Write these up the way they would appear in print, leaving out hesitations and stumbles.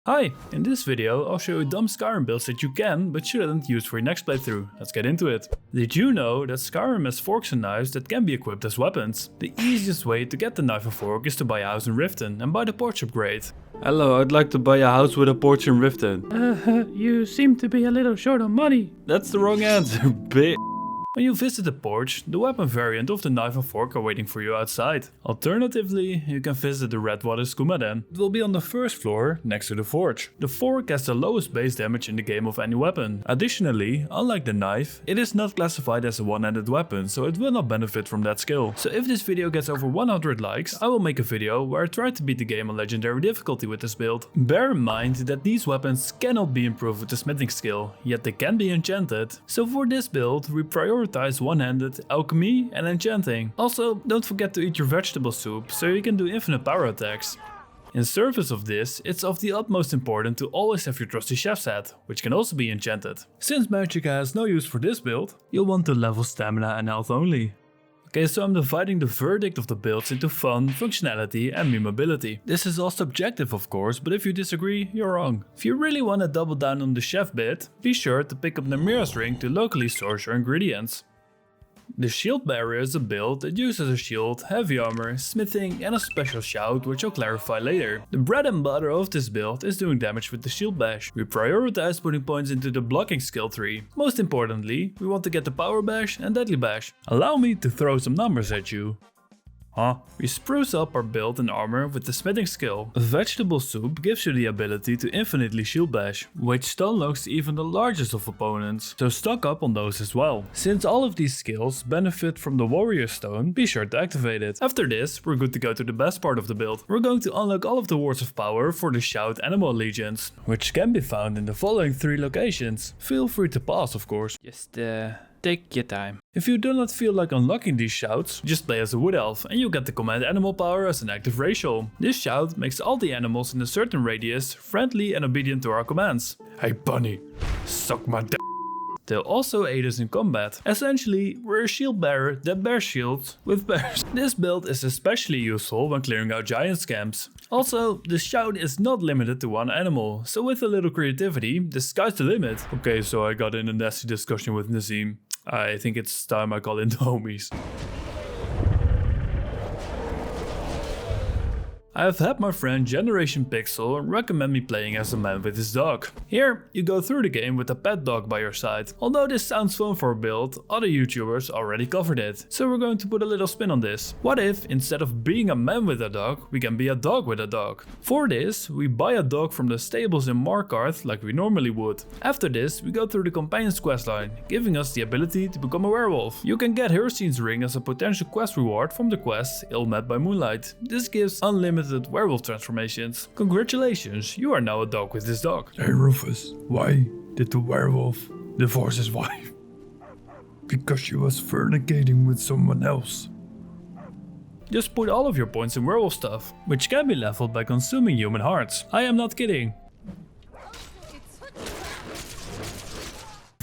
Hi, in this video I'll show you dumb Skyrim builds that you can but shouldn't use for your next playthrough. Let's get into it. Did you know that Skyrim has forks and knives that can be equipped as weapons? The easiest way to get the knife and fork is to buy a house in Riften and buy the porch upgrade. Hello, I'd like to buy a house with a porch in Riften. You seem to be a little short on money. That's the wrong answer, bitch. When you visit the porch, the weapon variant of the knife and fork are waiting for you outside. Alternatively, you can visit the Redwater skooma den. It will be on the first floor, next to the forge. The fork has the lowest base damage in the game of any weapon. Additionally, unlike the knife, it is not classified as a one-handed weapon, so it will not benefit from that skill. So if this video gets over 100 likes, I will make a video where I try to beat the game on legendary difficulty with this build. Bear in mind that these weapons cannot be improved with the smithing skill, yet they can be enchanted. So for this build, we prioritize one-handed, alchemy and enchanting. Also, don't forget to eat your vegetable soup so you can do infinite power attacks. In service of this, it's of the utmost important to always have your trusty chef's hat, which can also be enchanted. Since Magicka has no use for this build, you'll want to level stamina and health only. Okay, so I'm dividing the verdict of the builds into fun, functionality and memeability. This is all subjective of course, but if you disagree, you're wrong. If you really want to double down on the chef bit, be sure to pick up Namira's ring to locally source your ingredients. The shield barrier is a build that uses a shield, heavy armor, smithing and a special shout which I'll clarify later. The bread and butter of this build is doing damage with the shield bash. We prioritize putting points into the blocking skill tree. Most importantly, we want to get the power bash and deadly bash. Allow me to throw some numbers at you. We spruce up our build and armor with the smithing skill. A vegetable soup gives you the ability to infinitely shield bash, which stun locks even the largest of opponents, so stock up on those as well. Since all of these skills benefit from the warrior stone, be sure to activate it. After this, we're good to go to the best part of the build. We're going to unlock all of the wards of power for the shout animal allegiance, which can be found in the following 3 locations. Feel free to pause of course. Just take your time. If you do not feel like unlocking these shouts, just play as a wood elf and you get the command animal power as an active racial. This shout makes all the animals in a certain radius friendly and obedient to our commands. Hey bunny, suck my d***. They'll also aid us in combat. Essentially, we're a shield bearer that bears shields with bears. This build is especially useful when clearing out giant scams. Also, the shout is not limited to one animal, so with a little creativity, the sky's the limit. Okay, so I got in a nasty discussion with Nazim. I think it's time I call in the homies. I have had my friend Generation Pixel recommend me playing as a man with his dog. Here, you go through the game with a pet dog by your side. Although this sounds fun for a build, other YouTubers already covered it. So we're going to put a little spin on this. What if, instead of being a man with a dog, we can be a dog with a dog? For this, we buy a dog from the stables in Markarth like we normally would. After this, we go through the companion's questline, giving us the ability to become a werewolf. You can get Hircine's ring as a potential quest reward from the quest Ill Met by Moonlight. This gives unlimited werewolf transformations. Congratulations, you are now a dog with this dog. Hey Rufus, why did the werewolf divorce his wife? Because she was fornicating with someone else. Just put all of your points in werewolf stuff, which can be leveled by consuming human hearts. I am not kidding.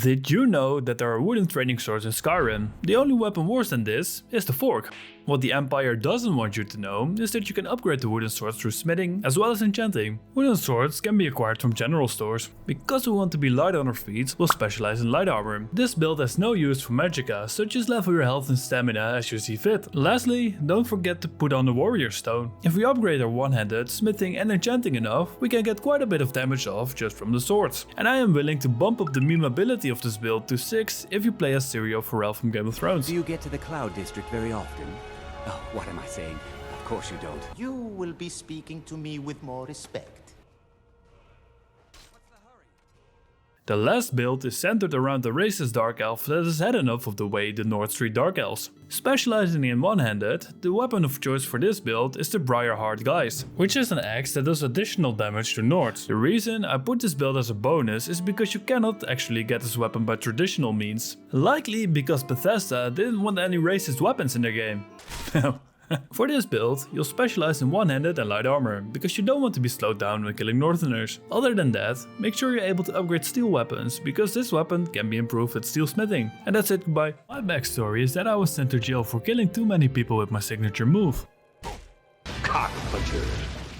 Did you know that there are wooden training swords in Skyrim? The only weapon worse than this is the fork. What the Empire doesn't want you to know is that you can upgrade the wooden swords through smithing as well as enchanting. Wooden swords can be acquired from general stores. Because we want to be light on our feet, we'll specialize in light armor. This build has no use for Magicka, so just level your health and stamina as you see fit. Lastly, don't forget to put on the warrior stone. If we upgrade our one-handed, smithing and enchanting enough, we can get quite a bit of damage off just from the swords. And I am willing to bump up the memeability of this build to 6 if you play as Syrio Forel from Game of Thrones. Do you get to the Cloud District very often? Oh, what am I saying? Of course you don't. You will be speaking to me with more respect. The last build is centered around the racist Dark Elf that has had enough of the way the North Street Dark Elves. Specializing in one-handed, the weapon of choice for this build is the Briarheart Geist, which is an axe that does additional damage to Nords. The reason I put this build as a bonus is because you cannot actually get this weapon by traditional means. Likely because Bethesda didn't want any racist weapons in their game. For this build, you'll specialize in one-handed and light armor, because you don't want to be slowed down when killing Northerners. Other than that, make sure you're able to upgrade steel weapons, because this weapon can be improved with steel smithing. And that's it, goodbye. My backstory is that I was sent to jail for killing too many people with my signature move. Cock butcher.